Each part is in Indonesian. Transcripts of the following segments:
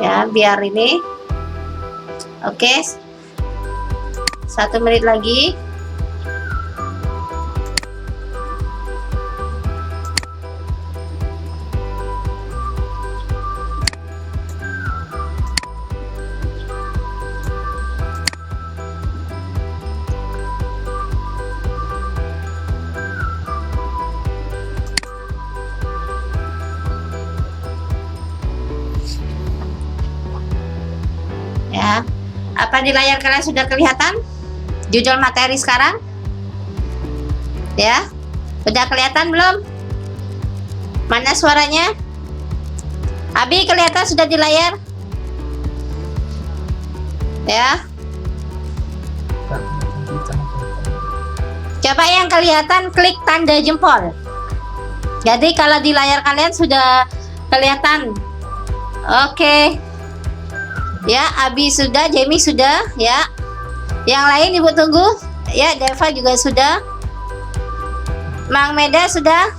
ya, biar ini. Oke, 1 menit lagi. Ya, apa di layar kalian sudah kelihatan judul materi sekarang? Ya, udah kelihatan belum? Mana suaranya? Abi, kelihatan sudah di layar? Ya. Coba yang kelihatan klik tanda jempol. Jadi kalau di layar kalian sudah kelihatan. Oke. Ya, Abi sudah, Jamie sudah, ya. Yang lain Ibu tunggu. Ya, Deva juga sudah. Mang Meda sudah?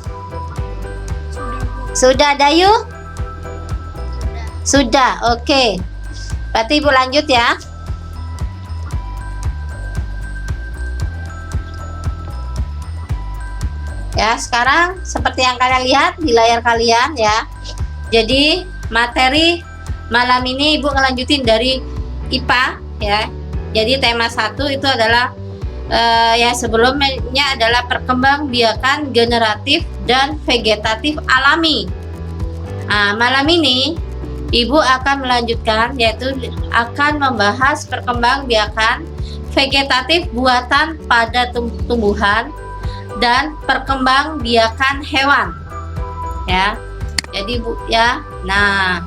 Sudah, Dayu? Sudah, oke. Berarti Ibu lanjut ya. Ya, sekarang seperti yang kalian lihat di layar kalian ya. Jadi, materi malam ini Ibu ngelanjutin dari IPA ya. Jadi tema 1 itu adalah yang sebelumnya adalah perkembangbiakan generatif dan vegetatif alami. Nah, malam ini Ibu akan melanjutkan, yaitu akan membahas perkembangbiakan vegetatif buatan pada tumbuhan dan perkembangbiakan hewan. Ya. Jadi Bu ya. Nah,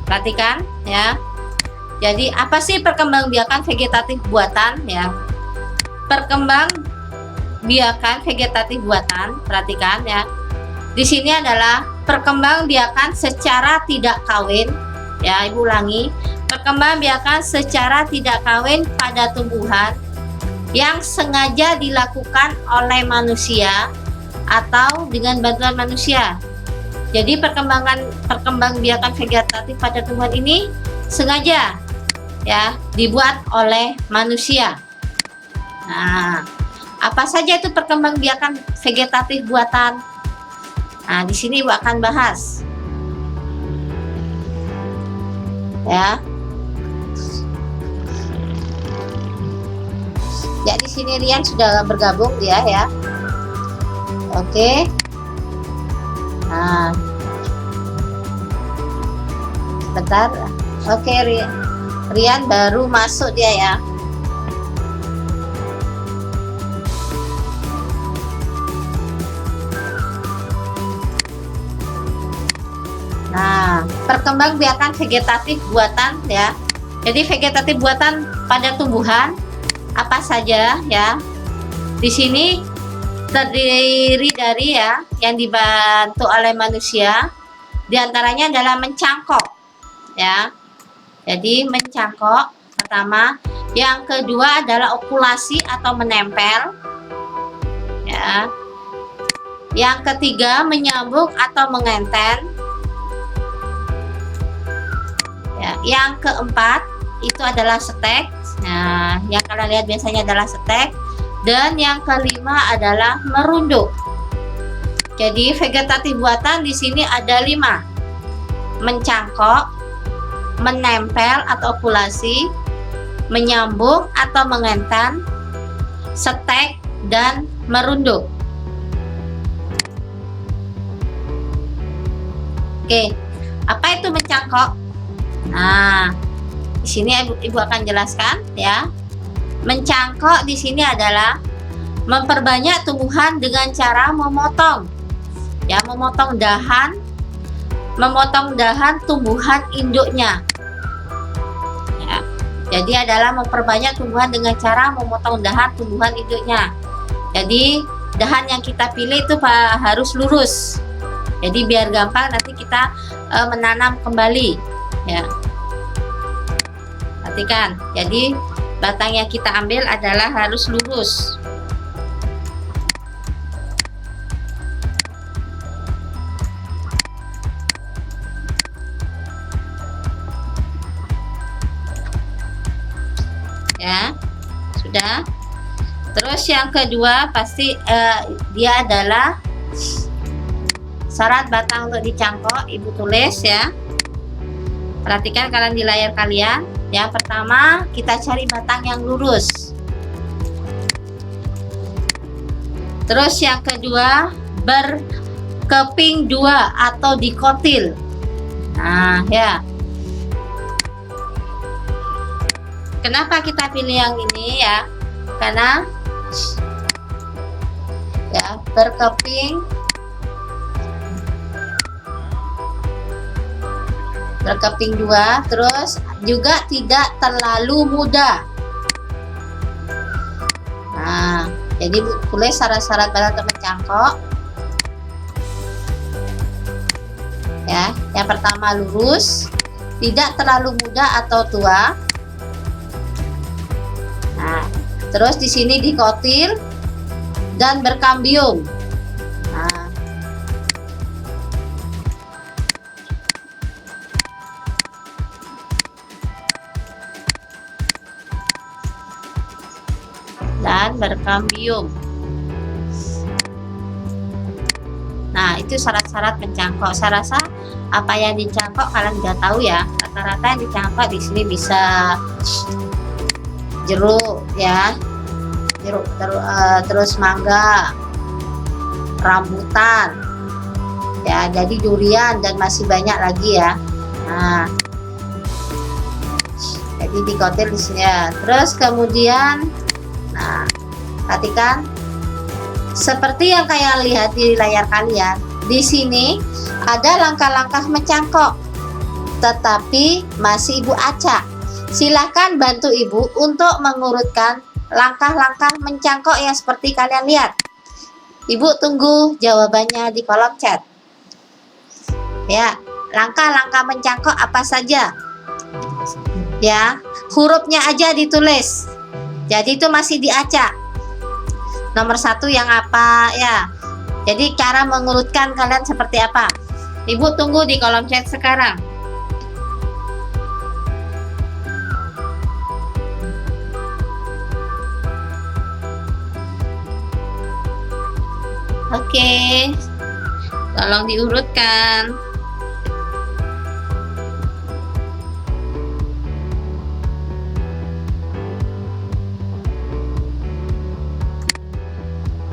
perhatikan ya. Jadi apa sih perkembangbiakan vegetatif buatan ya? Perkembangbiakan vegetatif buatan, perhatikan ya. Di sini adalah perkembangbiakan secara tidak kawin ya, Ibu ulangi. Perkembangbiakan secara tidak kawin pada tumbuhan yang sengaja dilakukan oleh manusia atau dengan bantuan manusia. Jadi perkembangbiakan vegetatif pada tumbuhan ini sengaja ya dibuat oleh manusia. Nah, apa saja itu perkembangbiakan vegetatif buatan? Nah, di sini Ibu akan bahas. Ya. Ya, di sini Rian sudah bergabung dia ya. Oke. Nah, bentar. Oke, Rian baru masuk dia ya. Nah, perkembangbiakan vegetatif buatan ya. Jadi vegetatif buatan pada tumbuhan apa saja ya. Di sini terdiri dari ya yang dibantu oleh manusia, diantaranya adalah mencangkok ya. Jadi mencangkok pertama, yang kedua adalah okulasi atau menempel ya. Yang ketiga menyambung atau mengenten ya. Yang keempat itu adalah stek. Nah, yang kalian lihat biasanya adalah stek. Dan yang kelima adalah merunduk. Jadi vegetatif buatan di sini ada 5. Mencangkok, menempel atau okulasi, menyambung atau mengenten, stek, dan merunduk. Oke, apa itu mencangkok? Nah, di sini Ibu akan jelaskan ya. Mencangkok di sini adalah memperbanyak tumbuhan dengan cara memotong. Ya, memotong dahan tumbuhan induknya. Ya, jadi adalah memperbanyak tumbuhan dengan cara memotong dahan tumbuhan induknya. Jadi dahan yang kita pilih itu harus lurus. Jadi biar gampang nanti kita menanam kembali. Ya. Perhatikan. Jadi batang yang kita ambil adalah harus lurus. Sudah. Terus yang kedua pasti dia adalah syarat batang untuk dicangkok. Ibu tulis ya. Perhatikan kalian di layar kalian. Yang pertama kita cari batang yang lurus. Terus yang kedua berkeping dua atau dikotil. Nah ya. Kenapa kita pilih yang ini ya? Karena ya berkeping dua, terus juga tidak terlalu muda. Nah, jadi tulis syarat-syarat batang mencangkok. Ya, yang pertama lurus, tidak terlalu muda atau tua. Nah, terus di sini dikotil dan berkambium. Nah, dan berkambium. Nah, itu syarat-syarat mencangkok. Saya rasa apa yang dicangkok kalian udah tahu ya. Rata-rata yang dicangkok di sini bisa jeruk ya, jeruk terus mangga, rambutan ya, jadi durian dan masih banyak lagi ya. Nah, jadi dikotil di sini ya. Terus kemudian, nah perhatikan seperti yang kalian lihat di layar kalian, di sini ada langkah-langkah mencangkok, tetapi masih ibu acak. Silahkan bantu ibu untuk mengurutkan langkah-langkah mencangkok yang seperti kalian lihat. Ibu tunggu jawabannya di kolom chat. Ya, langkah-langkah mencangkok apa saja? Ya, hurufnya aja ditulis. Jadi itu masih diacak. Nomor 1 yang apa ya? Jadi cara mengurutkan kalian seperti apa? Ibu tunggu di kolom chat sekarang. Oke, tolong diurutkan.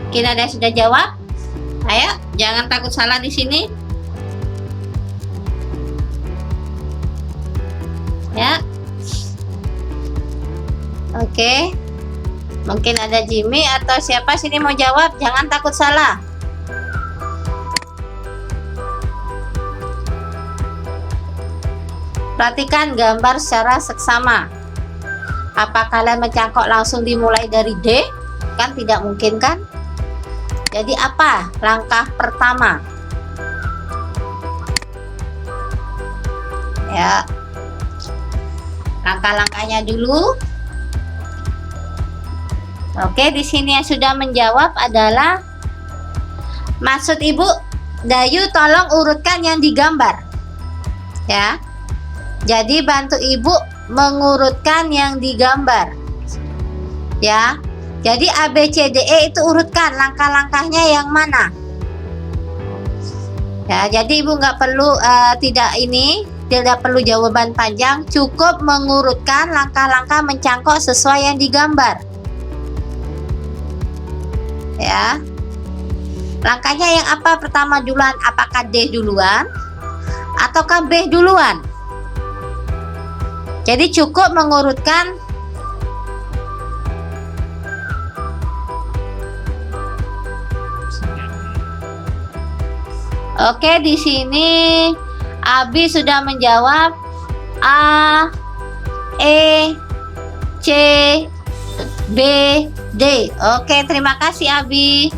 Mungkin ada yang sudah jawab? Ayo, jangan takut salah di sini. Ya. Oke. Mungkin ada Jimmy atau siapa sini mau jawab, jangan takut salah. Perhatikan gambar secara seksama. Apa kalian mencangkok langsung dimulai dari D? Kan tidak mungkin kan? Jadi apa langkah pertama? Ya. Langkah-langkahnya dulu. Oke, di sini yang sudah menjawab adalah, maksud ibu, Dayu tolong urutkan yang digambar. Ya. Jadi bantu ibu mengurutkan yang digambar. Ya. Jadi A, B, C, D, E itu urutkan langkah-langkahnya yang mana. Ya, jadi ibu nggak perlu tidak perlu jawaban panjang, cukup mengurutkan langkah-langkah mencangkok sesuai yang digambar. Ya. Langkahnya yang apa pertama duluan? Apakah D duluan ataukah B duluan? Jadi cukup mengurutkan Oke, di sini Abi sudah menjawab A, E, C, B, D. Oke, terima kasih Abi.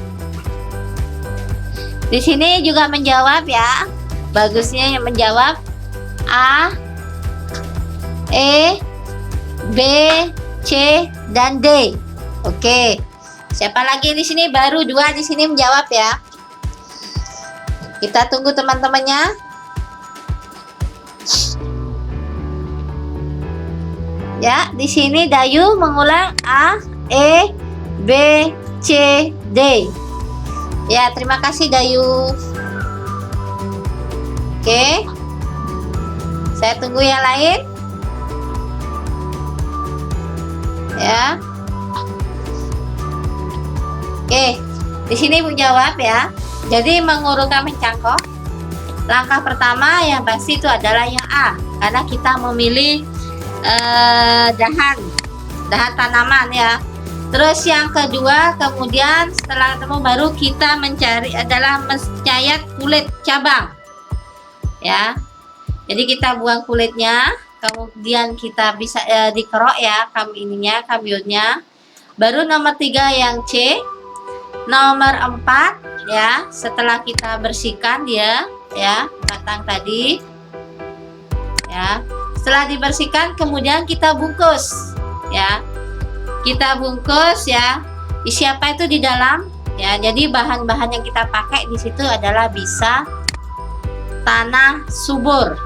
Di sini juga menjawab ya. Bagusnya yang menjawab A, E, B, C, dan D. Oke. Siapa lagi di sini? Baru 2 di sini menjawab ya. Kita tunggu teman-temannya. Ya, di sini Dayu mengulang A, E, B, C, D. Ya, terima kasih Dayu. Oke. Saya tunggu yang lain. Ya. Oke, di sini Ibu jawab ya. Jadi mengurutkan mencangkok, langkah pertama yang pasti itu adalah yang A, karena kita memilih dahan tanaman ya. Terus yang kedua, kemudian setelah ketemu baru kita mencari adalah mencayat kulit cabang ya. Jadi kita buang kulitnya, kemudian kita bisa dikerok ya kambionnya. Baru nomor 3 yang C. Nomor 4 ya, setelah kita bersihkan dia ya, batang tadi ya. Setelah dibersihkan kemudian kita bungkus ya. Kita bungkus ya. Isi apa itu di dalam ya. Jadi bahan-bahan yang kita pakai di situ adalah bisa tanah subur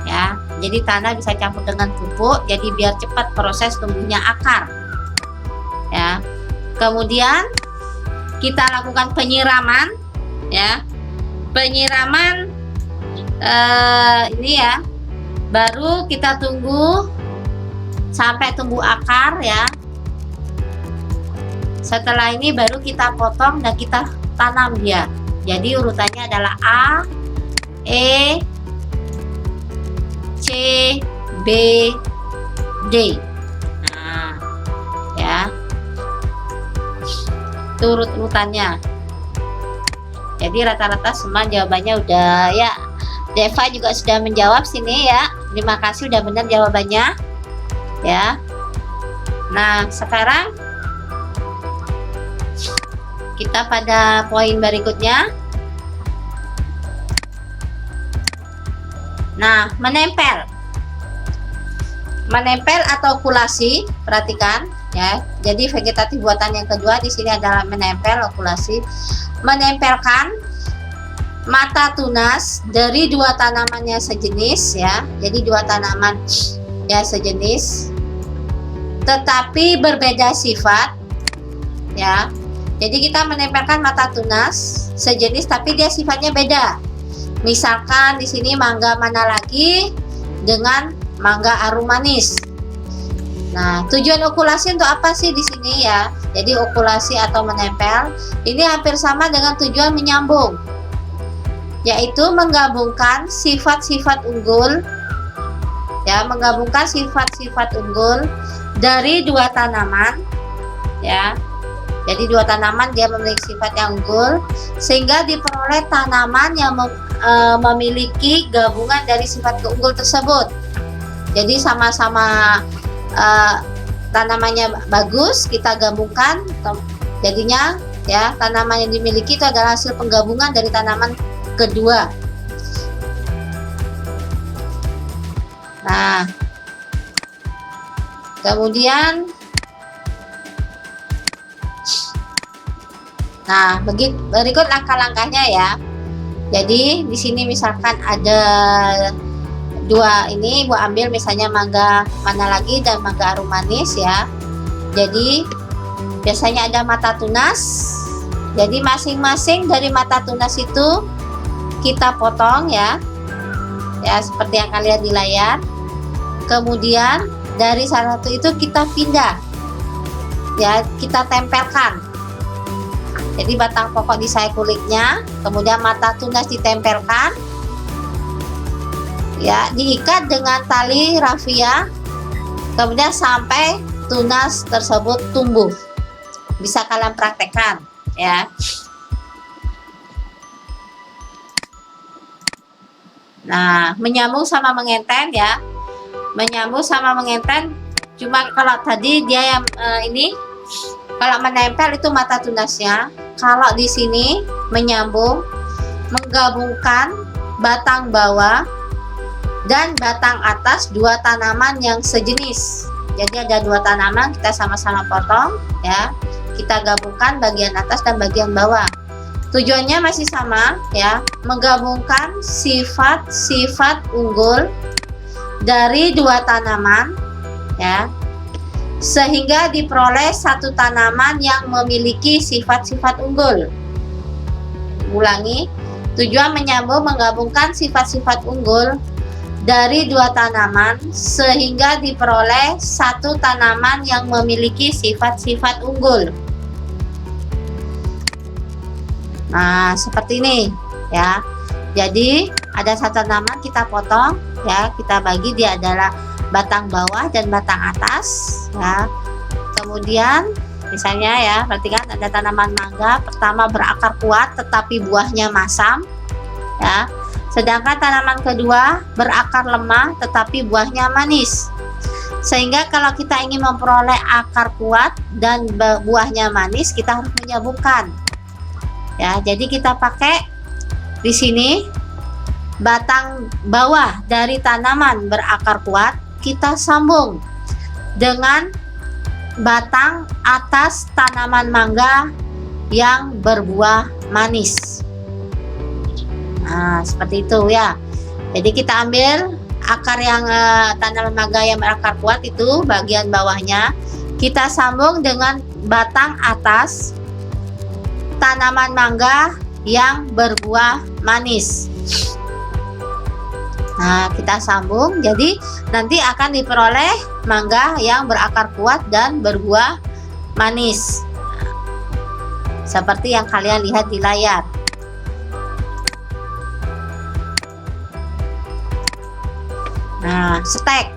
ya. Jadi tanah bisa campur dengan pupuk, jadi biar cepat proses tumbuhnya akar ya. Kemudian kita lakukan penyiraman ya. Penyiraman ini ya. Baru kita tunggu sampai tumbuh akar ya. Setelah ini baru kita potong dan kita tanam dia. Jadi urutannya adalah A, E, C, B, D. Nah, ya. Itu urutannya. Jadi rata-rata semua jawabannya udah ya. Deva juga sudah menjawab sini ya. Terima kasih udah benar jawabannya. Ya. Nah, sekarang kita pada poin berikutnya. Nah, menempel atau okulasi, perhatikan ya. Jadi vegetatif buatan yang kedua di sini adalah menempel, okulasi. Menempelkan mata tunas dari dua tanamannya sejenis ya. Jadi dua tanaman ya sejenis, tetapi berbeda sifat ya. Jadi kita menempelkan mata tunas sejenis tapi dia sifatnya beda. Misalkan di sini mangga mana lagi dengan mangga arum manis. Nah, tujuan okulasi untuk apa sih di sini ya? Jadi okulasi atau menempel ini hampir sama dengan tujuan menyambung, yaitu menggabungkan sifat-sifat unggul ya, menggabungkan sifat-sifat unggul dari dua tanaman ya. Jadi dua tanaman dia memiliki sifat yang unggul sehingga diperoleh tanaman yang memiliki gabungan dari sifat keunggul tersebut. Jadi sama-sama tanamannya bagus, kita gabungkan jadinya ya tanaman yang dimiliki itu adalah hasil penggabungan dari tanaman kedua. Nah, kemudian berikut langkah-langkahnya ya. Jadi di sini misalkan ada dua ini, Ibu ambil misalnya mangga mana lagi dan mangga arum manis ya. Jadi biasanya ada mata tunas. Jadi masing-masing dari mata tunas itu kita potong ya. Ya seperti yang kalian lihat di layar. Kemudian dari salah satu itu kita pindah. Ya, kita tempelkan. Jadi batang pokok disayat kulitnya, kemudian mata tunas ditempelkan. Ya, diikat dengan tali rafia. Kemudian sampai tunas tersebut tumbuh. Bisa kalian praktekkan ya. Nah, menyambung sama mengenten ya. Menyambung sama mengenten, cuma kalau tadi dia yang ini kalau menempel itu mata tunasnya. Kalau di sini menyambung, menggabungkan batang bawah dan batang atas dua tanaman yang sejenis. Jadi ada dua tanaman, kita sama-sama potong ya. Kita gabungkan bagian atas dan bagian bawah. Tujuannya masih sama ya, menggabungkan sifat-sifat unggul dari dua tanaman ya. sehingga diperoleh satu tanaman yang memiliki sifat-sifat unggul. Ulangi, tujuan menyambung menggabungkan sifat-sifat unggul dari dua tanaman sehingga diperoleh satu tanaman yang memiliki sifat-sifat unggul. Nah, seperti ini ya. Jadi ada satu tanaman kita potong ya, kita bagi, dia adalah batang bawah dan batang atas ya. Kemudian misalnya ya, perhatikan ada tanaman mangga, pertama berakar kuat tetapi buahnya masam ya. Sedangkan tanaman kedua berakar lemah tetapi buahnya manis. Sehingga kalau kita ingin memperoleh akar kuat dan buahnya manis, kita harus menyambungkan. Ya, jadi kita pakai di sini batang bawah dari tanaman berakar kuat, kita sambung dengan batang atas tanaman mangga yang berbuah manis. Nah, seperti itu ya. Jadi kita ambil akar yang tanaman mangga yang berakar kuat itu, bagian bawahnya kita sambung dengan batang atas tanaman mangga yang berbuah manis. Nah, kita sambung, jadi nanti akan diperoleh mangga yang berakar kuat dan berbuah manis, seperti yang kalian lihat di layar. Nah, stek,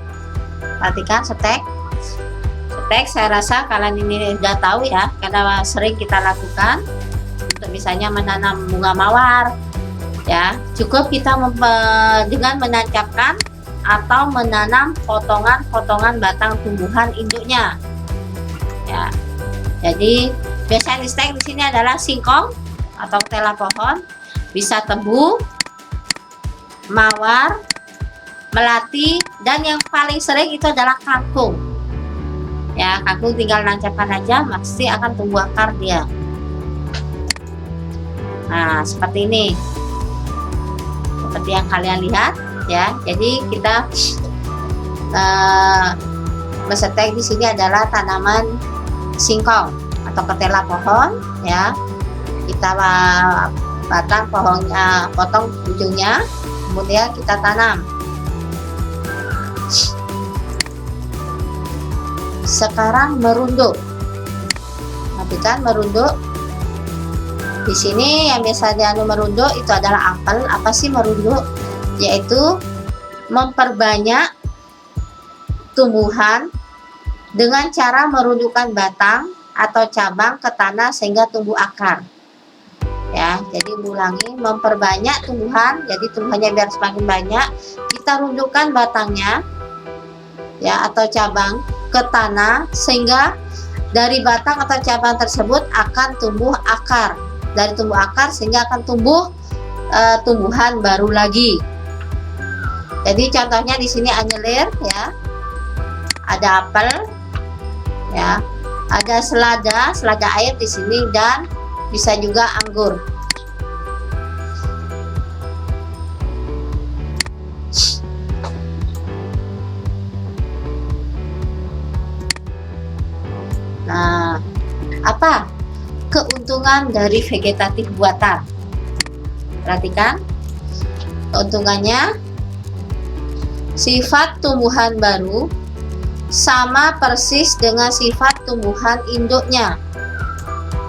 perhatikan stek. Stek saya rasa kalian ini sudah tahu ya, karena sering kita lakukan. Untuk misalnya menanam bunga mawar ya, cukup kita dengan menancapkan atau menanam potongan-potongan batang tumbuhan induknya ya. Jadi biasanya di stek di sini adalah singkong atau ketela pohon, bisa tebu, mawar, melati, dan yang paling sering itu adalah kangkung ya. Kangkung tinggal nancapkan aja, pasti akan tumbuh akar dia. Nah, seperti ini, seperti yang kalian lihat ya. Jadi kita besetek di sini adalah tanaman singkong atau ketela pohon ya. Kita batang pohonnya, potong ujungnya, kemudian kita tanam. Sekarang merunduk. Perhatikan merunduk. Di sini yang biasanya merunduk itu adalah apel. Apa sih merunduk? Yaitu memperbanyak tumbuhan dengan cara merundukkan batang atau cabang ke tanah sehingga tumbuh akar. Ya, jadi ulangi, memperbanyak tumbuhan, jadi tumbuhannya biar semakin banyak, kita rundukkan batangnya ya atau cabang ke tanah sehingga dari batang atau cabang tersebut akan tumbuh akar. Dari tumbuh akar sehingga akan tumbuh tumbuhan baru lagi. Jadi contohnya di sini anyelir ya, ada apel ya, ada selada air di sini, dan bisa juga anggur. Nah, apa keuntungan dari vegetatif buatan? Perhatikan keuntungannya, sifat tumbuhan baru sama persis dengan sifat tumbuhan induknya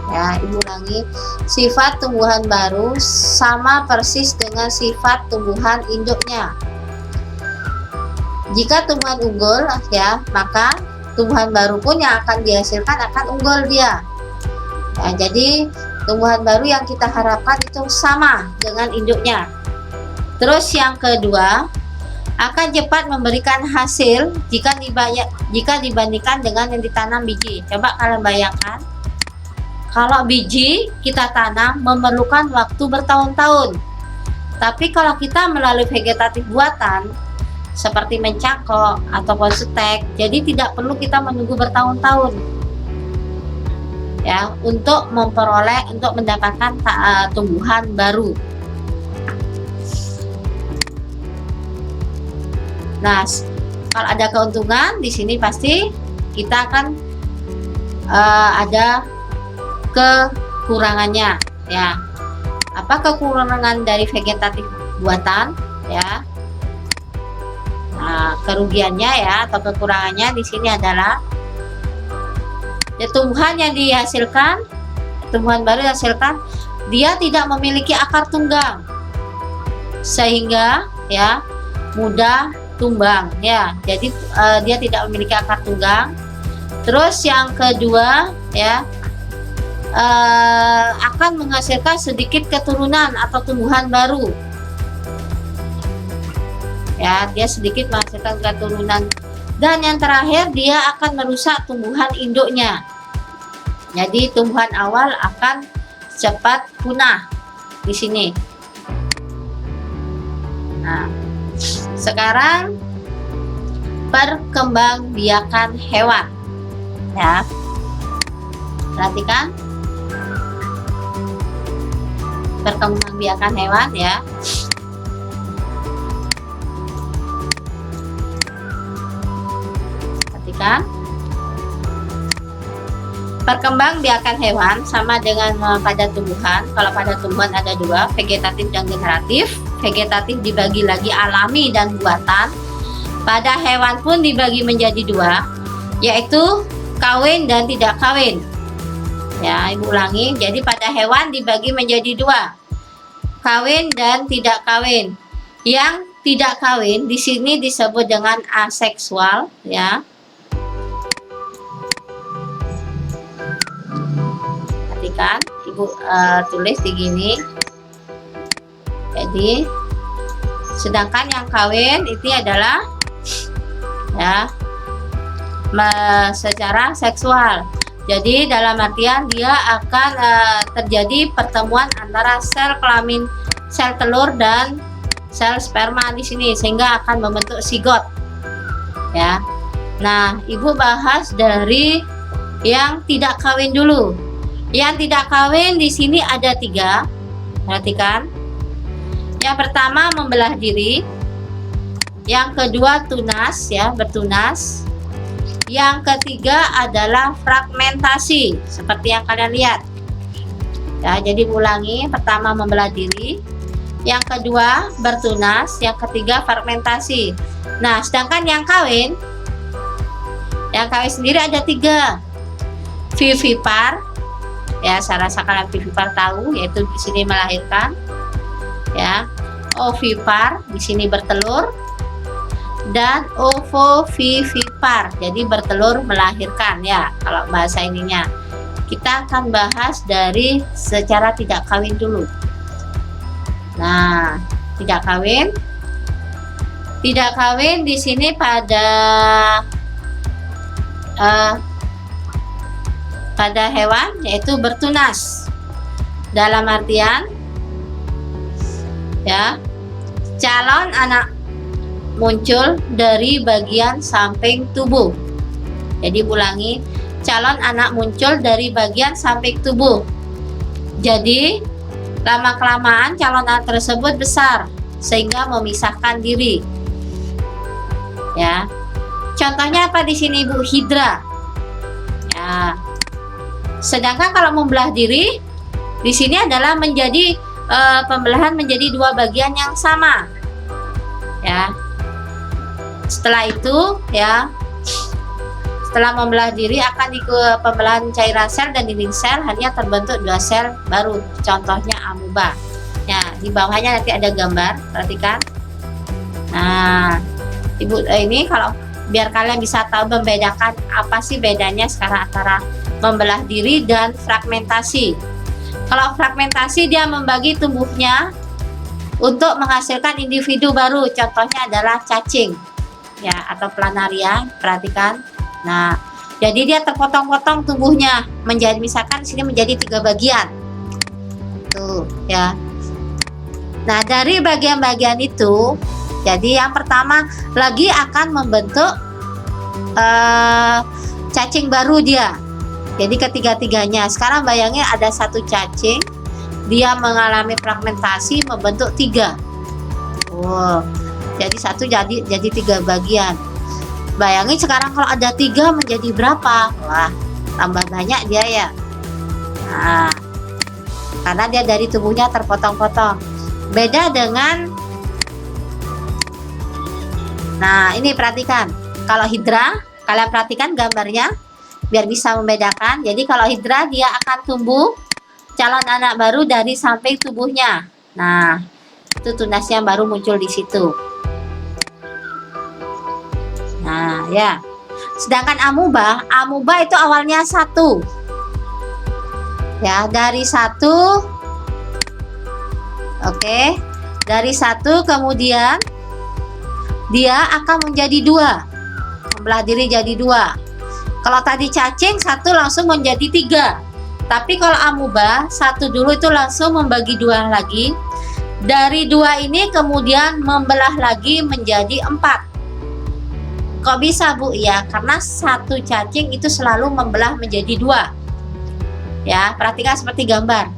ya. Ibu ulangi, sifat tumbuhan baru sama persis dengan sifat tumbuhan induknya. Jika tumbuhan unggul ya, maka tumbuhan baru pun yang akan dihasilkan akan unggul dia. Nah, jadi tumbuhan baru yang kita harapkan itu sama dengan induknya. Terus yang kedua, akan cepat memberikan hasil jika dibandingkan dengan yang ditanam biji. Coba kalian bayangkan, kalau biji kita tanam memerlukan waktu bertahun-tahun. Tapi kalau kita melalui vegetatif buatan seperti mencangkok ataupun stek, jadi tidak perlu kita menunggu bertahun-tahun ya untuk mendapatkan tumbuhan baru. Nah, kalau ada keuntungan di sini pasti kita akan ada kekurangannya ya. Apa kekurangan dari vegetatif buatan ya? Nah, kerugiannya ya atau kekurangannya di sini adalah ya, tumbuhan yang dihasilkan, tumbuhan baru dihasilkan, dia tidak memiliki akar tunggang sehingga ya mudah tumbang ya. Jadi dia tidak memiliki akar tunggang. Terus yang kedua ya, akan menghasilkan sedikit keturunan atau tumbuhan baru ya, dia sedikit menghasilkan keturunan. Dan yang terakhir, dia akan merusak tumbuhan induknya. Jadi tumbuhan awal akan cepat punah di sini. Nah, sekarang perkembangbiakan hewan ya. Perhatikan perkembangbiakan hewan ya. Perhatikan perkembangbiakan hewan sama dengan pada tumbuhan. Kalau pada tumbuhan ada dua, vegetatif dan generatif. Vegetatif dibagi lagi alami dan buatan. Pada hewan pun dibagi menjadi dua, yaitu kawin dan tidak kawin ya. Ibu ulangi, jadi pada hewan dibagi menjadi dua, kawin dan tidak kawin. Yang tidak kawin di sini disebut dengan aseksual ya. Perhatikan, ibu tulis di gini. Jadi sedangkan yang kawin itu adalah ya secara seksual. Jadi dalam artian dia akan terjadi pertemuan antara sel kelamin, sel telur dan sel sperma di sini sehingga akan membentuk zigot ya. Nah, ibu bahas dari yang tidak kawin dulu. Yang tidak kawin di sini ada tiga. Perhatikan. Yang pertama membelah diri, yang kedua tunas ya, bertunas, yang ketiga adalah fragmentasi seperti yang kalian lihat ya. Jadi ulangi, pertama membelah diri, yang kedua bertunas, yang ketiga fragmentasi. Nah, sedangkan yang kawin sendiri ada tiga. Vivipar ya, saya rasa kalian vivipar tahu, yaitu di sini melahirkan ya. Ovipar di sini bertelur, dan ovovivipar jadi bertelur melahirkan ya. Kalau bahasa ininya kita akan bahas dari secara tidak kawin dulu. Nah, tidak kawin di sini pada hewan yaitu bertunas. Dalam artian ya, calon anak muncul dari bagian samping tubuh. Jadi ulangi, calon anak muncul dari bagian samping tubuh. Jadi lama-kelamaan calon anak tersebut besar sehingga memisahkan diri ya. Contohnya apa di sini Bu? Hidra ya. Sedangkan kalau membelah diri di sini adalah menjadi pembelahan menjadi dua bagian yang sama ya. Setelah itu ya, setelah membelah diri akan ikut pembelahan cairan sel dan dinding sel, hanya terbentuk dua sel baru, contohnya amuba ya. Di bawahnya nanti ada gambar, perhatikan. Nah, ibu ini kalau biar kalian bisa tahu membedakan apa sih bedanya sekarang antara membelah diri dan fragmentasi. Kalau fragmentasi dia membagi tumbuhnya untuk menghasilkan individu baru, contohnya adalah cacing ya atau planaria. Perhatikan. Nah, jadi dia terpotong-potong tumbuhnya menjadi, misalkan sini menjadi 3 bagian tuh ya. Nah, dari bagian-bagian itu jadi yang pertama lagi akan membentuk cacing baru dia. Jadi ketiga-tiganya, sekarang bayangin ada satu cacing, dia mengalami fragmentasi membentuk 3. Wow, jadi satu jadi 3 bagian. Bayangin sekarang kalau ada 3 menjadi berapa? Wah, tambah banyak dia ya. Nah, karena dia dari tubuhnya terpotong-potong. Beda dengan, nah ini perhatikan. Kalau hidra, kalian perhatikan gambarnya biar bisa membedakan. Jadi kalau hidra dia akan tumbuh calon anak baru dari samping tubuhnya. Nah, itu tunas yang baru muncul di situ. Nah, ya. Sedangkan amuba itu awalnya 1. Ya, dari 1. Oke. Dari 1 kemudian dia akan menjadi 2. Membelah diri jadi 2. Kalau tadi cacing 1 langsung menjadi 3. Tapi kalau amuba 1 dulu itu langsung membagi 2 lagi. Dari 2 ini kemudian membelah lagi menjadi 4. Kok bisa, Bu? Ya, karena 1 cacing itu selalu membelah menjadi 2. Ya, perhatikan seperti gambar.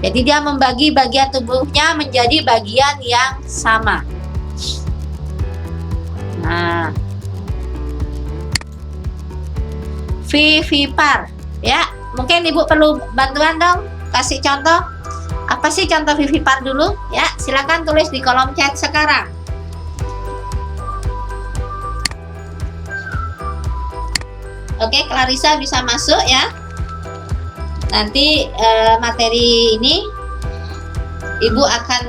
Jadi dia membagi bagian tubuhnya menjadi bagian yang sama. Nah, vivipar. Ya, mungkin Ibu perlu bantuan dong. Kasih contoh. Apa sih contoh vivipar dulu? Ya, silakan tulis di kolom chat sekarang. Oke, Clarissa bisa masuk ya. Nanti materi ini Ibu akan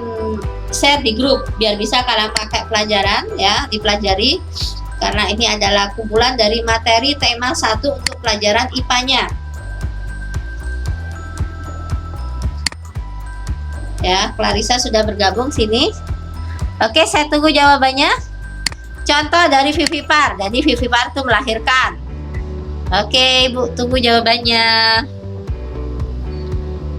share di grup biar bisa kalian pakai pelajaran ya, dipelajari, karena ini adalah kumpulan dari materi tema 1 untuk pelajaran IPA-nya. Ya, Clarissa sudah bergabung sini. Oke, saya tunggu jawabannya. Contoh dari vivipar. Jadi vivipar itu melahirkan. Oke, Ibu tunggu jawabannya.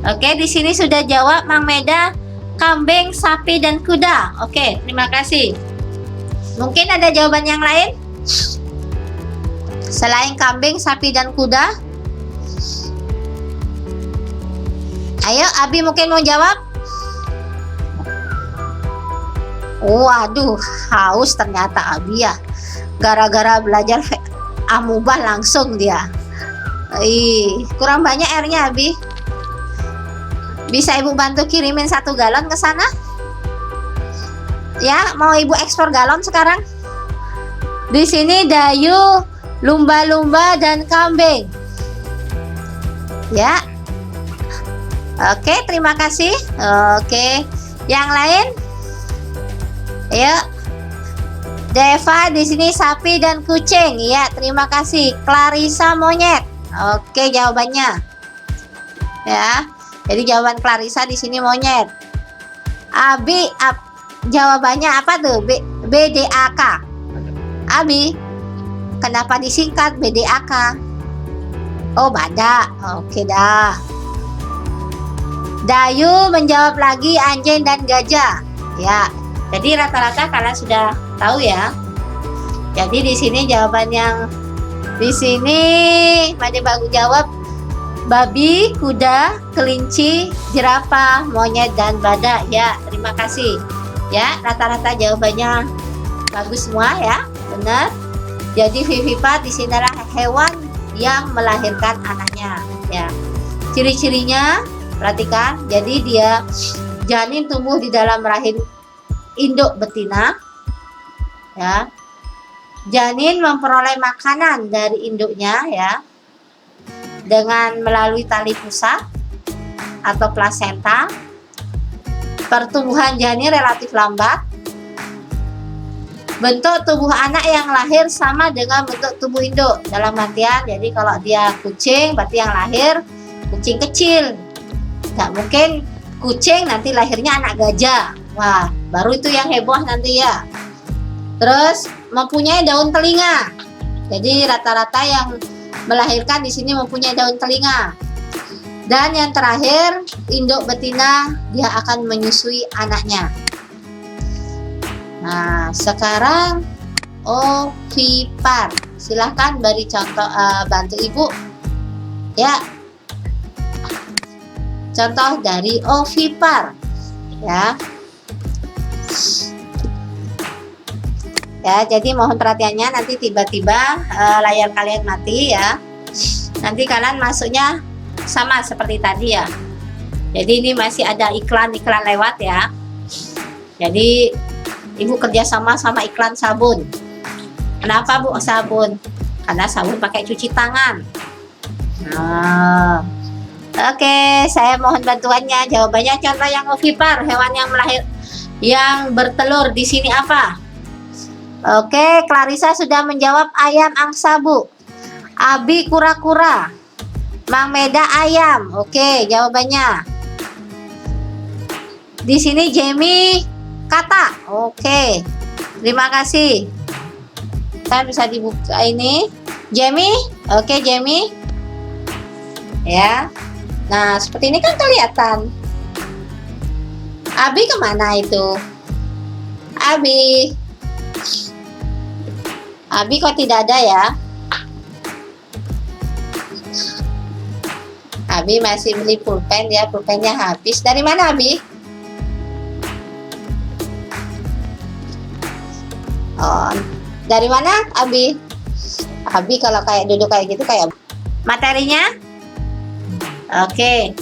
Oke, di sini sudah jawab Mang Meda, kambing, sapi, dan kuda. Oke, terima kasih. Mungkin ada jawaban yang lain? Selain kambing, sapi, dan kuda? Ayo, Abi mungkin mau jawab? Waduh, haus ternyata Abi ya. Gara-gara belajar amuba langsung dia. Kurang banyak airnya, Abi. Bisa Ibu bantu kirimin 1 galon ke sana? Ya, mau Ibu ekspor galon sekarang? Di sini dayu, lumba-lumba, dan kambing. Ya. Oke, terima kasih. Oke. Yang lain? Ayo. Deva di sini sapi dan kucing. Ya, terima kasih. Clarissa monyet. Oke, jawabannya. Ya. Jadi jawaban Clarissa di sini monyet. Abi, jawabannya apa tuh? BDAK. Abi, kenapa disingkat BDAK? Oh, badak. Oke dah. Dayu menjawab lagi anjing dan gajah. Ya, jadi rata-rata kalian sudah tahu ya. Jadi di sini jawaban yang di sini Made bagus jawab babi, kuda, kelinci, jerapah, monyet, dan badak. Ya, terima kasih. Ya, rata-rata jawabannya bagus semua ya, benar. Jadi vivipar di sini adalah hewan yang melahirkan anaknya. Ya, ciri-cirinya perhatikan. Jadi dia janin tumbuh di dalam rahim induk betina. Ya, janin memperoleh makanan dari induknya ya, dengan melalui tali pusat atau plasenta. Pertumbuhan janin relatif lambat. Bentuk tubuh anak yang lahir sama dengan bentuk tubuh induk. Dalam artian, jadi kalau dia kucing, berarti yang lahir kucing kecil. Nggak mungkin kucing nanti lahirnya anak gajah. Wah, baru itu yang heboh nanti ya. Terus mempunyai daun telinga. Jadi rata-rata yang melahirkan di sini mempunyai daun telinga. Dan yang terakhir, induk betina dia akan menyusui anaknya. Nah, sekarang ovipar. Silahkan beri contoh, bantu Ibu ya. Contoh dari ovipar ya. Ya, jadi mohon perhatiannya, nanti tiba-tiba layar kalian mati ya. Nanti kalian masuknya sama seperti tadi ya. Jadi ini masih ada iklan-iklan lewat ya. Jadi ibu kerjasama sama iklan sabun. Kenapa bu sabun? Karena sabun pakai cuci tangan. Nah, oke, saya mohon bantuannya. Jawabannya contoh yang ovipar, hewan yang bertelur di sini apa? Oke, Clarissa sudah menjawab ayam angsa bu. Abi kura-kura. Mang Meda ayam. Oke, jawabannya. Di sini Jamie kata. Oke, terima kasih. Saya bisa dibuka ini. Jamie, oke Jamie. Ya. Nah, seperti ini kan kelihatan. Abi kemana itu? Abi. Abi kok tidak ada ya? Abi masih beli pulpen ya, pulpennya habis. Dari mana Abi? Oh, dari mana Abi? Abi kalau kayak duduk kayak gitu kayak materinya. Oke.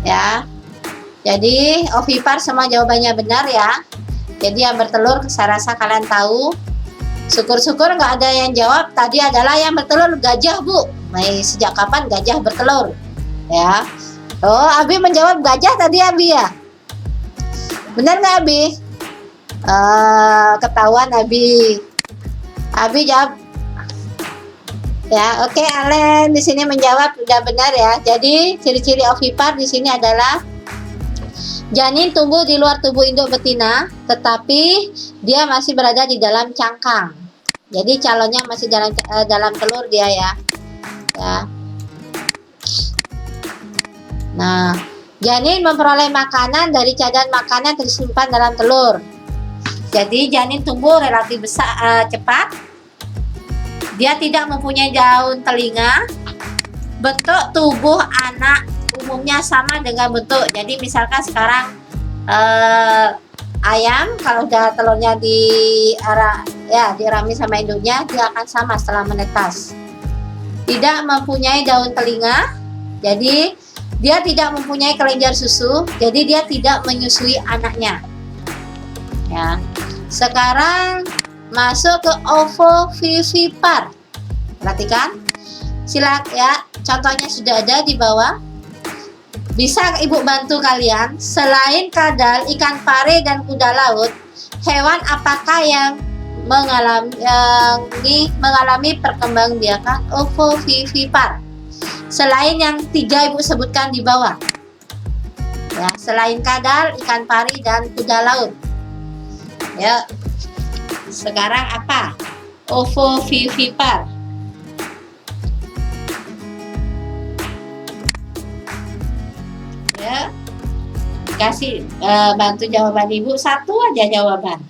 Ya. Jadi ovipar semua jawabannya benar ya. Jadi yang bertelur saya rasa kalian tahu. Syukur-syukur nggak ada yang jawab. Tadi adalah yang bertelur gajah bu. Nah, sejak kapan gajah bertelur? Ya. Oh, Abi menjawab gajah tadi Abi ya. Benar nggak Abi? Ketahuan Abi. Abi jawab. Ya, oke Allen di sini menjawab sudah benar ya. Jadi ciri-ciri ovipar di sini adalah janin tumbuh di luar tubuh induk betina, tetapi dia masih berada di dalam cangkang. Jadi calonnya masih dalam telur dia ya. Ya. Nah, janin memperoleh makanan dari cairan makanan tersimpan dalam telur. Jadi janin tumbuh relatif besar, cepat. Dia tidak mempunyai daun telinga. Bentuk tubuh anak umumnya sama dengan bentuk. Jadi misalkan sekarang ayam kalau udah telurnya dirami sama induknya, dia akan sama setelah menetas. Tidak mempunyai daun telinga. Jadi dia tidak mempunyai kelenjar susu. Jadi dia tidak menyusui anaknya. Ya. Sekarang masuk ke ovovivipar. Perhatikan. Silakan ya, contohnya sudah ada di bawah. Bisa ibu bantu kalian, selain kadal, ikan pari dan kuda laut, hewan apakah yang mengalami perkembangbiakan ovovivipar? Selain yang 3 ibu sebutkan di bawah. Ya, selain kadal, ikan pari dan kuda laut. Ya. Sekarang apa? Ovovivipar. Ya. Kasih bantu jawaban ibu, satu aja jawaban.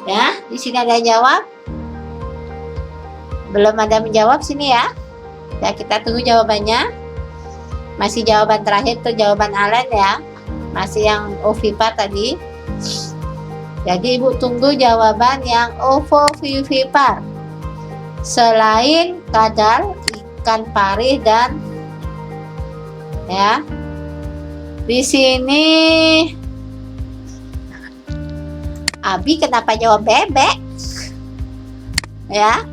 Ya, di sini ada yang jawab. Belum ada menjawab sini ya. Ya, kita tunggu jawabannya. Masih jawaban terakhir tuh jawaban Allen ya. Masih yang ovipar tadi. Jadi ibu tunggu jawaban yang ovovivipar. Selain kadal, ikan pari dan ya. Di sini Abi kenapa jawab bebek? Ya.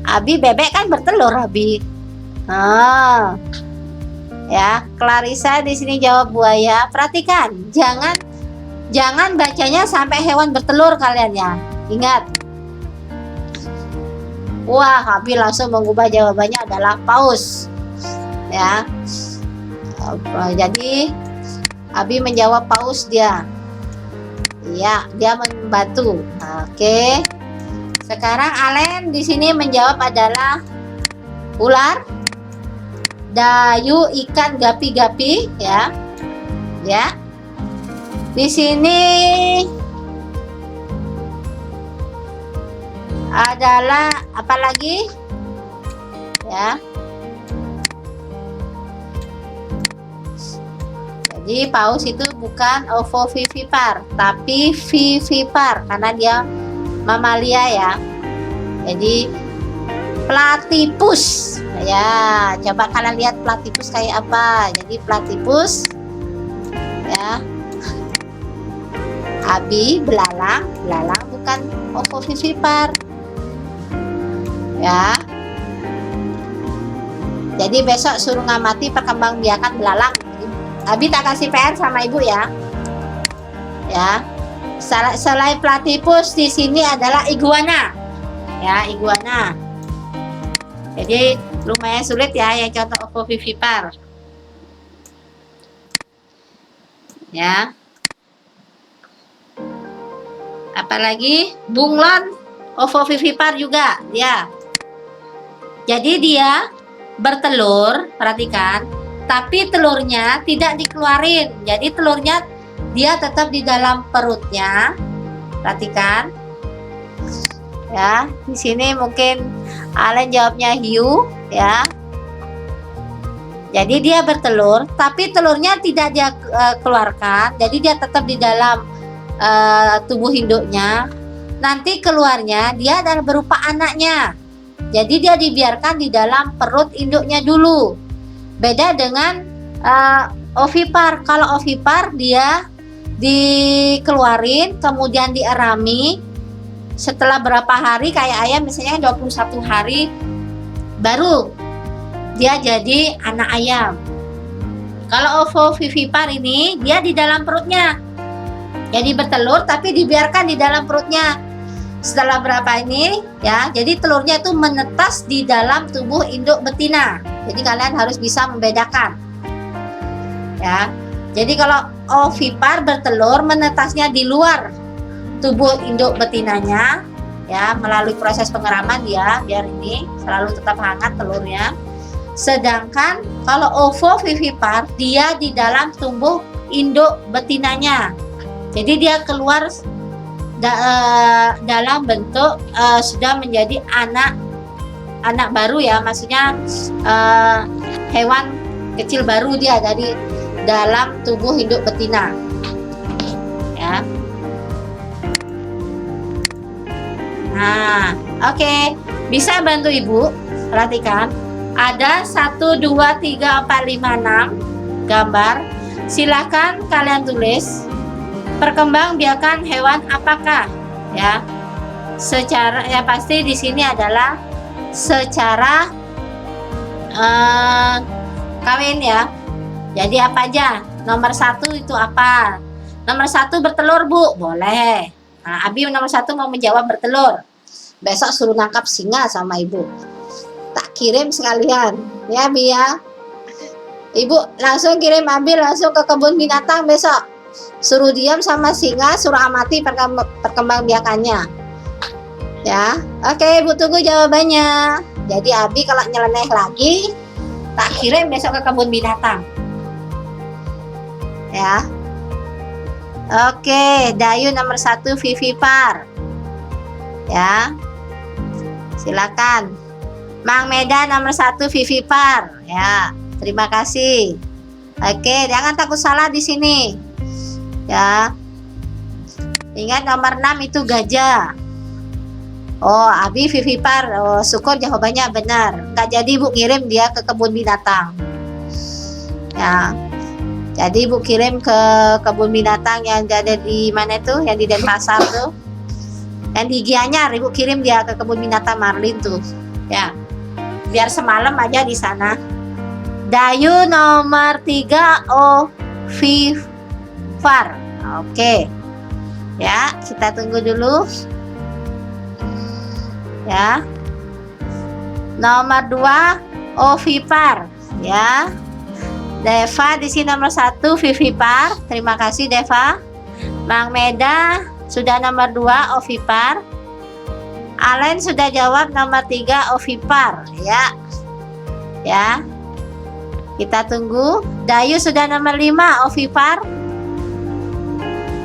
Abi bebek kan bertelur Abi. Ya, Clarissa di sini jawab buaya. Perhatikan, jangan bacanya sampai hewan bertelur kalian ya. Ingat. Wah, Abi langsung mengubah jawabannya adalah paus. Ya. Jadi Abi menjawab paus dia. Ya, dia membantu. Oke. Sekarang Allen di sini menjawab adalah ular, dayu, ikan, gapi-gapi ya. Ya. Di sini adalah apa lagi? Ya. Jadi paus itu bukan ovovivipar, tapi vivipar karena dia mamalia ya. Jadi platypus. Ya, coba kalian lihat platypus kayak apa. Jadi platypus ya. Abi belalang, belalang bukan ovovivipar. Ya. Jadi besok suruh ngamati perkembangbiakan belalang. Abi tak kasih PR sama ibu ya. Ya. Selain platypus di sini adalah iguana. Ya, iguana. Jadi lumayan sulit ya yang contoh ovovivipar. Ya. Apalagi bunglon ovovivipar juga ya. Jadi dia bertelur, perhatikan, tapi telurnya tidak dikeluarin. Jadi telurnya dia tetap di dalam perutnya. Perhatikan. Ya, di sini mungkin Alen jawabnya hiu ya. Jadi dia bertelur, tapi telurnya tidak dia keluarkan. Jadi dia tetap di dalam tubuh induknya. Nanti keluarnya dia adalah berupa anaknya. Jadi dia dibiarkan di dalam perut induknya dulu. Beda dengan ovipar. Kalau ovipar dia dikeluarin kemudian dierami. Setelah berapa hari kayak ayam misalnya 21 hari baru dia jadi anak ayam. Kalau ovovivipar ini dia di dalam perutnya. Jadi bertelur tapi dibiarkan di dalam perutnya. Setelah berapa ini ya, jadi telurnya itu menetas di dalam tubuh induk betina. Jadi kalian harus bisa membedakan. Ya. Jadi kalau ovipar bertelur menetasnya di luar tubuh induk betinanya ya, melalui proses pengeraman dia biar ini selalu tetap hangat telurnya. Sedangkan kalau ovovivipar dia di dalam tubuh induk betinanya. Jadi dia keluar dalam bentuk sudah menjadi anak baru ya, maksudnya hewan kecil baru dia dari dalam tubuh induk betina ya. Nah, oke. Bisa bantu ibu perhatikan ada 1, 2, 3, 4, 5, 6 gambar. Silakan kalian tulis perkembangbiakan hewan apakah ya, secara ya pasti di sini adalah secara kawin ya. Jadi apa aja? Nomor 1 itu apa? Nomor 1 bertelur bu, boleh. Nah, Abi nomor 1 mau menjawab bertelur. Besok suruh nangkap singa sama ibu. Tak kirim sekalian ya Bi ya. Ibu langsung kirim Abi langsung ke kebun binatang besok. Suruh diam sama singa, suruh amati perkembangbiakannya ya. Oke, ibu tunggu jawabannya. Jadi Abi kalau nyeleneh lagi tak kirim besok ke kebun binatang ya. Oke, Dayu nomor 1 vivipar ya, silakan. Mang Medan nomor 1 vivipar ya, terima kasih. Oke, jangan takut salah di sini ya. Ingat nomor 6 itu gajah. Oh, Abi vivipar. Oh, syukur jawabannya benar. Nggak jadi Bu kirim dia ke kebun binatang ya. Jadi Ibu kirim ke kebun binatang yang ada di mana itu, yang di Denpasar tuh, yang di Gianyar. Ibu kirim dia ke kebun binatang Marlin tuh ya, biar semalam aja di sana. Dayu nomor 3 ovipar. Oke ya, kita tunggu dulu ya. Nomor 2 ovipar ya. Deva di sini nomor 1 vivipar. Terima kasih Deva. Mang Meda sudah nomor 2 ovipar. Alen sudah jawab nomor 3 ovipar ya. Ya. Kita tunggu. Dayu sudah nomor 5 ovipar.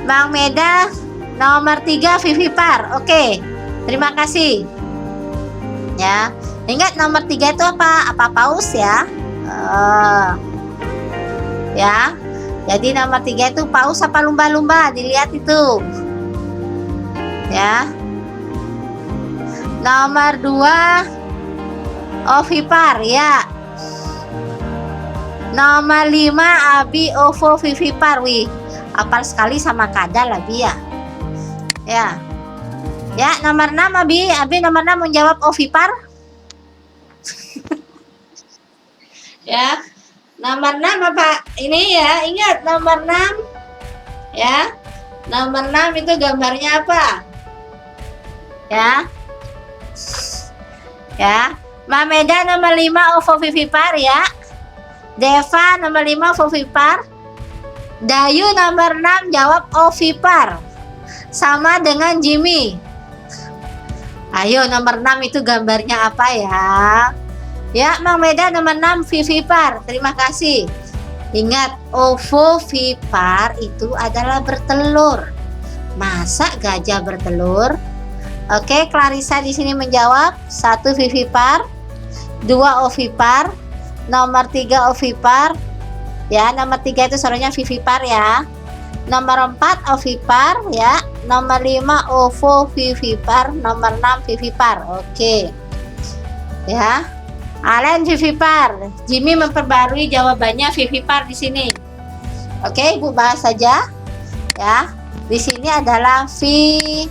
Mang Meda nomor 3 vivipar. Oke. Terima kasih. Ya. Ingat nomor 3 itu apa? Apa paus ya? Ya. Jadi nomor 3 itu paus apa lumba-lumba? Dilihat itu. Ya. Nomor 2 ovipar ya. Nomor 5 abi ovovivipar. Wih, apal sekali sama kadal Abi ya. Ya. Ya, nomor 6 Abi nomor 6 menjawab ovipar. Ya. Nomor 6 apa? Ini ya, ingat nomor 6. Ya. Nomor 6 itu gambarnya apa? Ya. Ya. Mameda nomor 5 ovovivipar ya. Deva nomor 5 ovipar. Dayu nomor 6 jawab ovipar. Sama dengan Jimmy. Ayo nomor 6 itu gambarnya apa ya? Ya, Mang Meda nomor 6 vivipar. Terima kasih. Ingat, ovovipar itu adalah bertelur. Masa gajah bertelur? Oke, Clarissa di sini menjawab 1 vivipar, 2 ovipar, nomor 3 ovipar. Ya, nomor 3 itu soalnya vivipar ya. Nomor 4 ovipar ya. Nomor 5 ovovivipar, nomor 6 vivipar. Oke. Ya. Alen vivipar. Jimmy memperbarui jawabannya vivipar di sini. Oke, Ibu bahas saja. Ya. Di sini adalah vivipar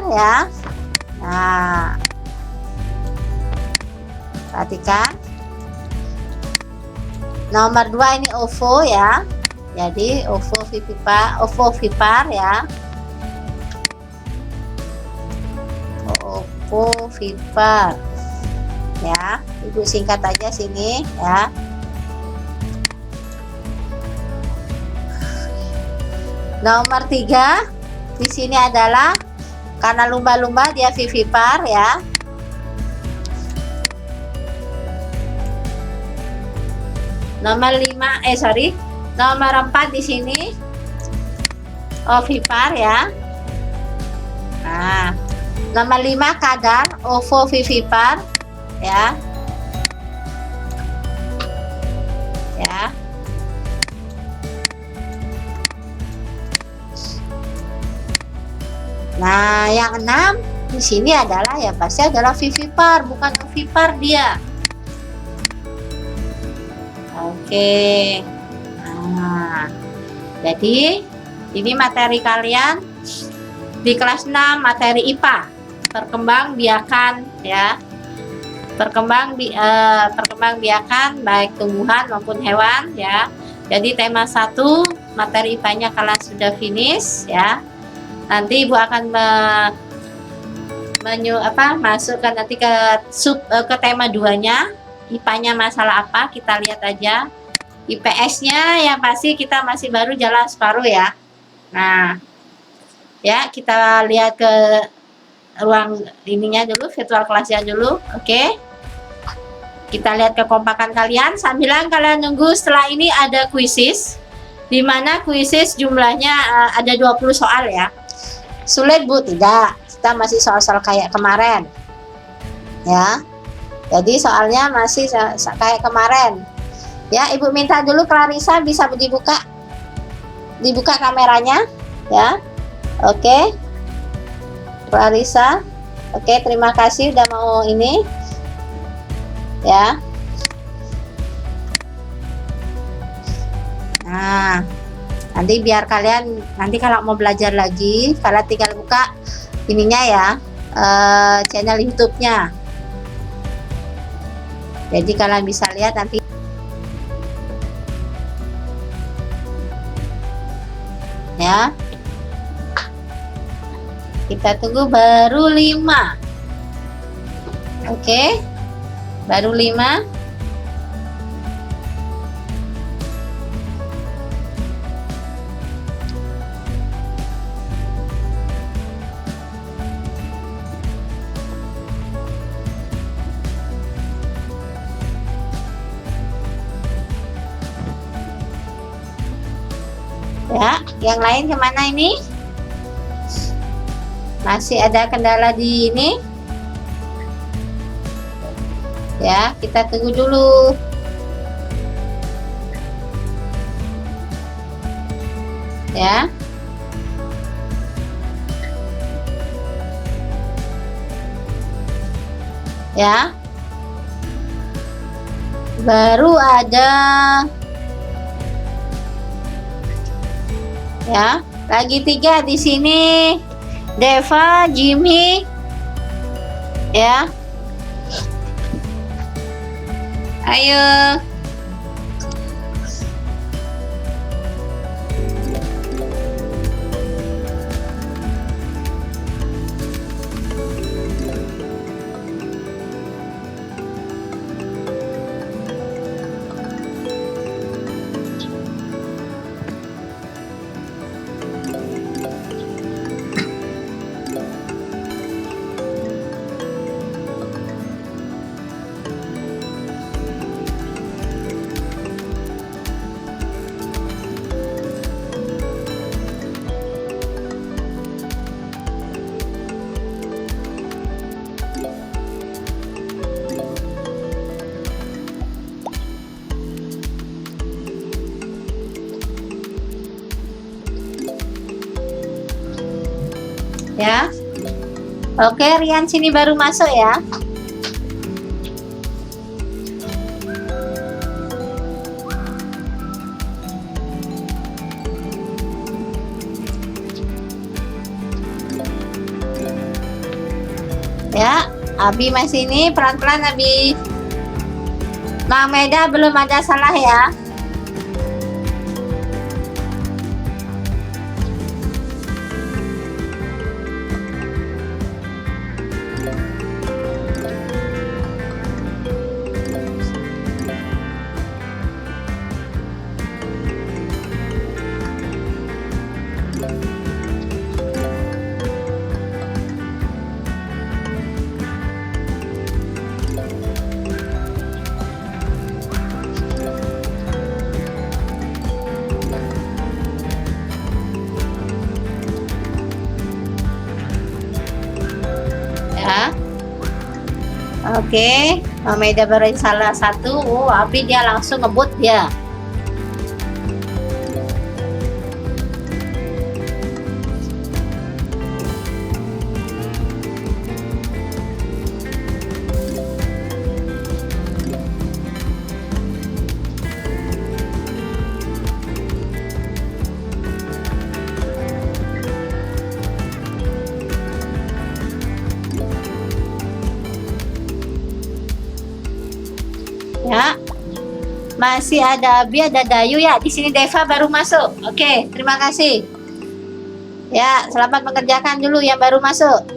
ya. Nah. Perhatikan. Nomor 2 ini ovo ya. Jadi ovovipar ya. Ovovipar. Ya, Ibu singkat aja sini ya. Nomor 3 di sini adalah karena lumba-lumba dia vivipar ya. Nomor 5 nomor 4 di sini ovipar ya. Nah, nomor 5 kadal ovovivipar ya. Ya. Nah, yang 6 di sini adalah ya pasti adalah vivipar, bukan ovipar dia. Oke. Nah, jadi ini materi kalian di kelas 6 materi IPA, perkembangbiakan ya. Perkembangbiakan baik tumbuhan maupun hewan ya. Jadi tema 1 materi IPA-nya kalian sudah finish ya. Nanti Ibu akan masukkan nanti ke tema 2-nya. IPA-nya masalah apa? Kita lihat aja. IPS-nya yang pasti kita masih baru jalan separuh ya. Nah, ya kita lihat ke ruang ininya dulu, virtual kelasnya dulu. Oke. Kita lihat kekompakan kalian. Sambilan kalian nunggu, setelah ini ada kuisis. Dimana kuisis jumlahnya ada 20 soal ya. Sulit Bu? Tidak. Kita masih soal-soal kayak kemarin. Ya. Jadi soalnya masih kayak kemarin. Ya, Ibu minta dulu Clarissa bisa dibuka kameranya ya. Oke. Clarissa. Oke, terima kasih udah mau ini. Ya. Nah, nanti biar kalian nanti kalau mau belajar lagi, kalian tinggal buka ininya ya, channel YouTube-nya. Jadi kalian bisa lihat nanti. Ya. Kita tunggu baru 5. Oke. Baru 5. Ya, yang lain kemana ini? Masih ada kendala di ini. Ya, kita tunggu dulu. ya. Ya. Baru ada ya, lagi 3 di sini. Deva, Jimmy, ya. Ayo. Ya. Oke, Rian sini baru masuk ya. Ya, Abi masih ini pelan-pelan Abi. Mang Meda belum ada salah ya. Ya. Oke, Meda baru salah satu. Oh, Abi dia langsung ngebut ya. Ya, masih ada Abi, ada Dayu ya. Di sini Deva baru masuk. Oke, terima kasih. Ya, selamat mengerjakan dulu yang baru masuk.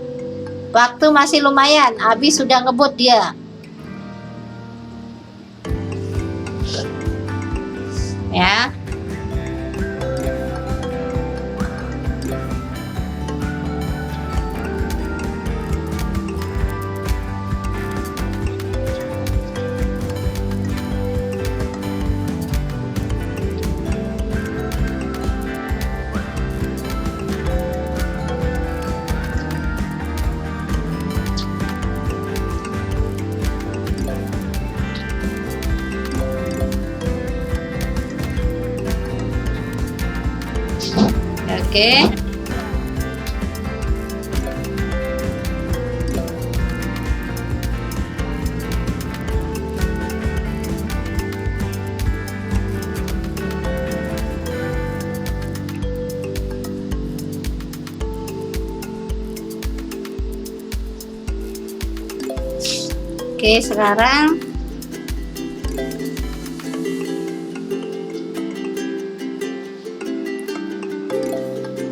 Waktu masih lumayan. Abi sudah ngebut dia. Ya. Oke. Oke, sekarang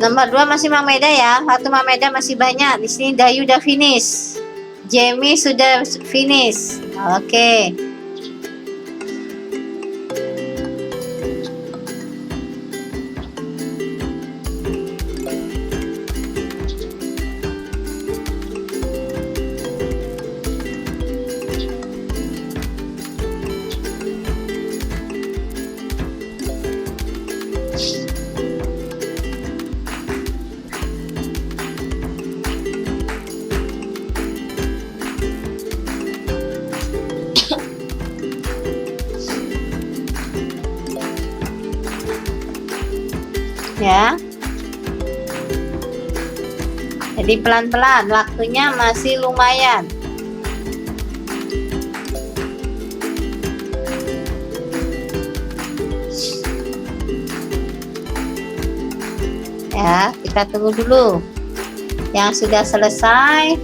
nomor 2 masih Mang Meda ya. Waktu Mang Meda masih banyak. Di sini Dayu udah finish. Jamie sudah finish. Oke. ya. Jadi pelan-pelan, waktunya masih lumayan. Ya, kita tunggu dulu. Yang sudah selesai.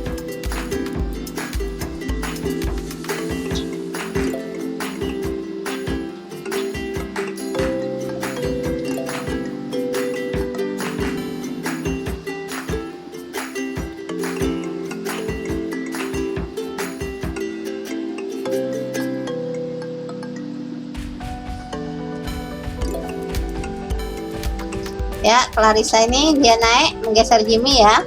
Ya, Clarissa ini dia naik menggeser Jimmy ya.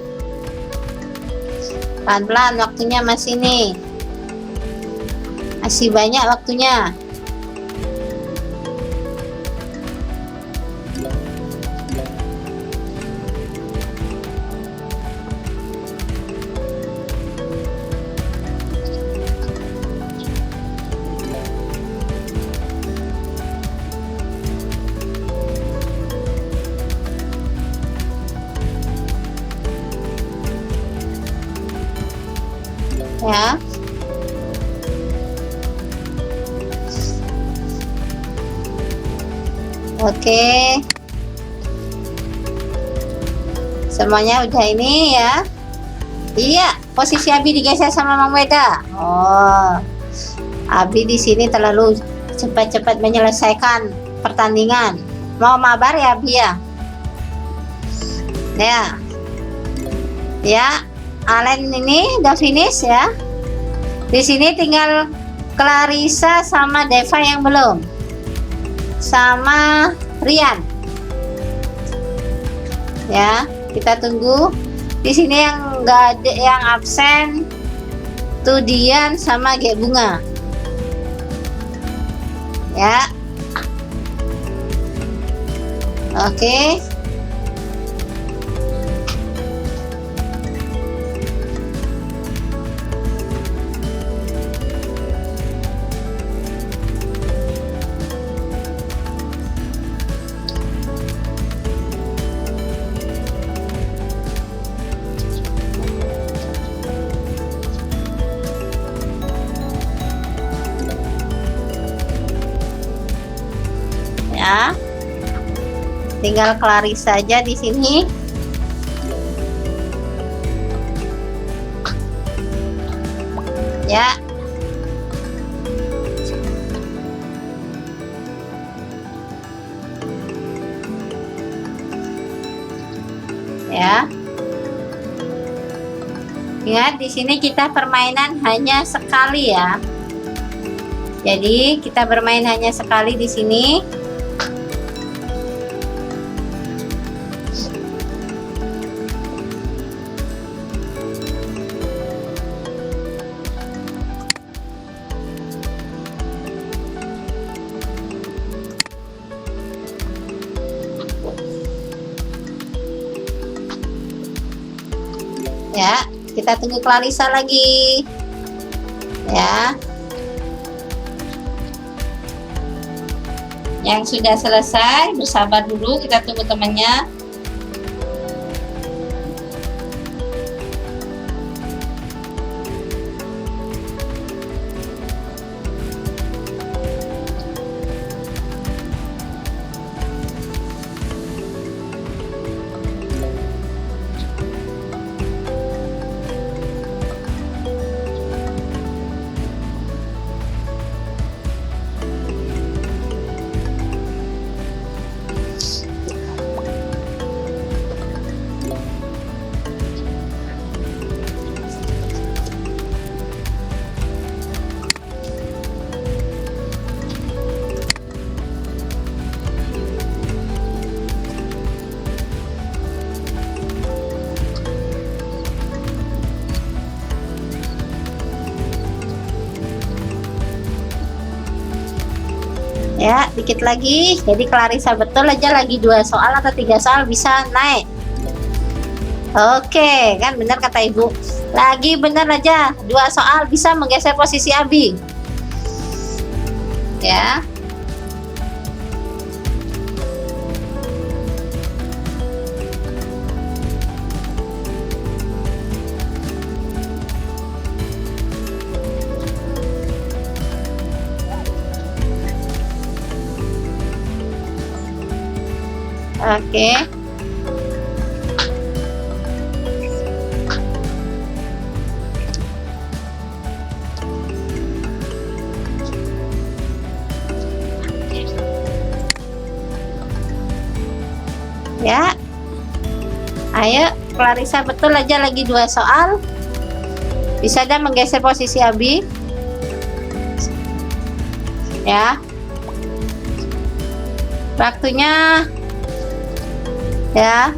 Pelan-pelan, waktunya masih nih. Masih banyak waktunya. Ya. Oke. Semuanya udah ini ya. Iya, posisi Abi digeser sama Mang Weda. Oh. Abi di sini terlalu cepat-cepat menyelesaikan pertandingan. Mau mabar ya Abi ya? Ya. Ya. Alen ini udah finish ya. Di sini tinggal Clarissa sama Deva yang belum. Sama Rian. Ya, kita tunggu. Di sini yang enggak ada yang absen tuh Dian sama Ge Bunga. Ya. Oke. Ya, tinggal Clarissa saja di sini. Ya, ya. Ingat di sini kita permainan hanya sekali ya. Jadi kita bermain hanya sekali di sini. Ya, kita tunggu Clarissa lagi. Ya. Yang sudah selesai, bersabar dulu, kita tunggu temannya. Ya, dikit lagi. Jadi Clarissa betul aja lagi 2 soal atau 3 soal bisa naik. Oke, kan benar kata Ibu. Lagi benar aja 2 soal bisa menggeser posisi Abi. Ya. Oke. Ya. Ayo, Clarissa betul aja lagi 2 soal. Bisa dah menggeser posisi Abi. Ya. Waktunya ya.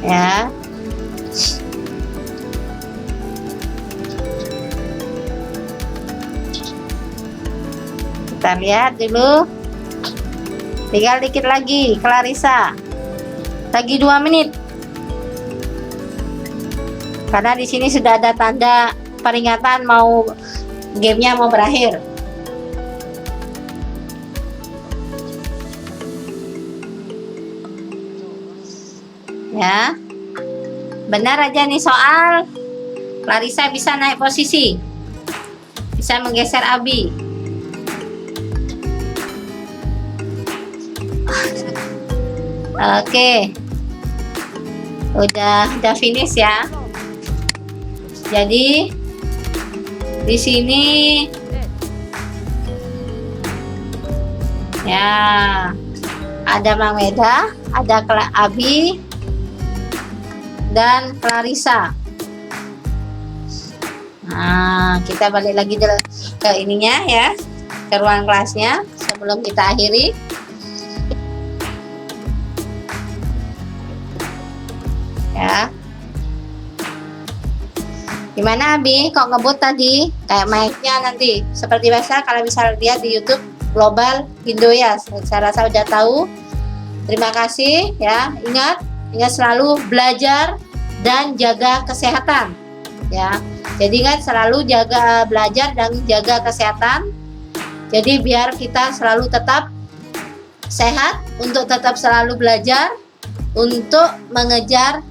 Ya. Kita lihat dulu. Tinggal dikit lagi, Clarissa. Lagi 2 menit. Karena di sini sudah ada tanda peringatan mau gamenya mau berakhir. Ya. Benar aja nih soal. Clarissa bisa naik posisi. Bisa menggeser Abi. Oke. Udah finish ya. Jadi di sini ya ada Mang Weda, ada Abi dan Clarissa. Nah, kita balik lagi ke ininya ya, ke ruang kelasnya sebelum kita akhiri. Ya. Gimana Abi? Kok ngebut tadi? Kayak mic-nya nanti. Seperti biasa kalau bisa lihat di YouTube Global Indo ya. Saya rasa udah tahu. Terima kasih ya. Ingat selalu belajar dan jaga kesehatan. Ya. Jadi ingat selalu belajar dan jaga kesehatan. Jadi biar kita selalu tetap sehat, untuk tetap selalu belajar, untuk mengejar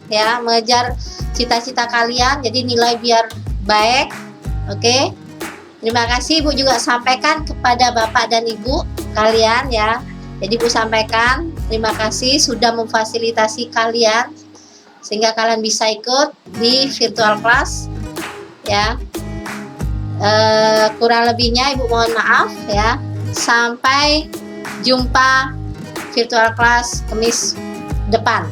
cita-cita kalian, jadi nilai biar baik. Oke. Terima kasih Ibu juga sampaikan kepada Bapak dan Ibu kalian ya. Jadi Ibu sampaikan terima kasih sudah memfasilitasi kalian sehingga kalian bisa ikut di virtual class ya. Kurang lebihnya Ibu mohon maaf ya. Sampai jumpa virtual class Kamis depan.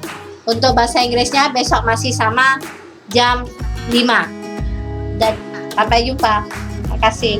Untuk bahasa Inggrisnya besok masih sama jam 5. Dan sampai jumpa. Terima kasih.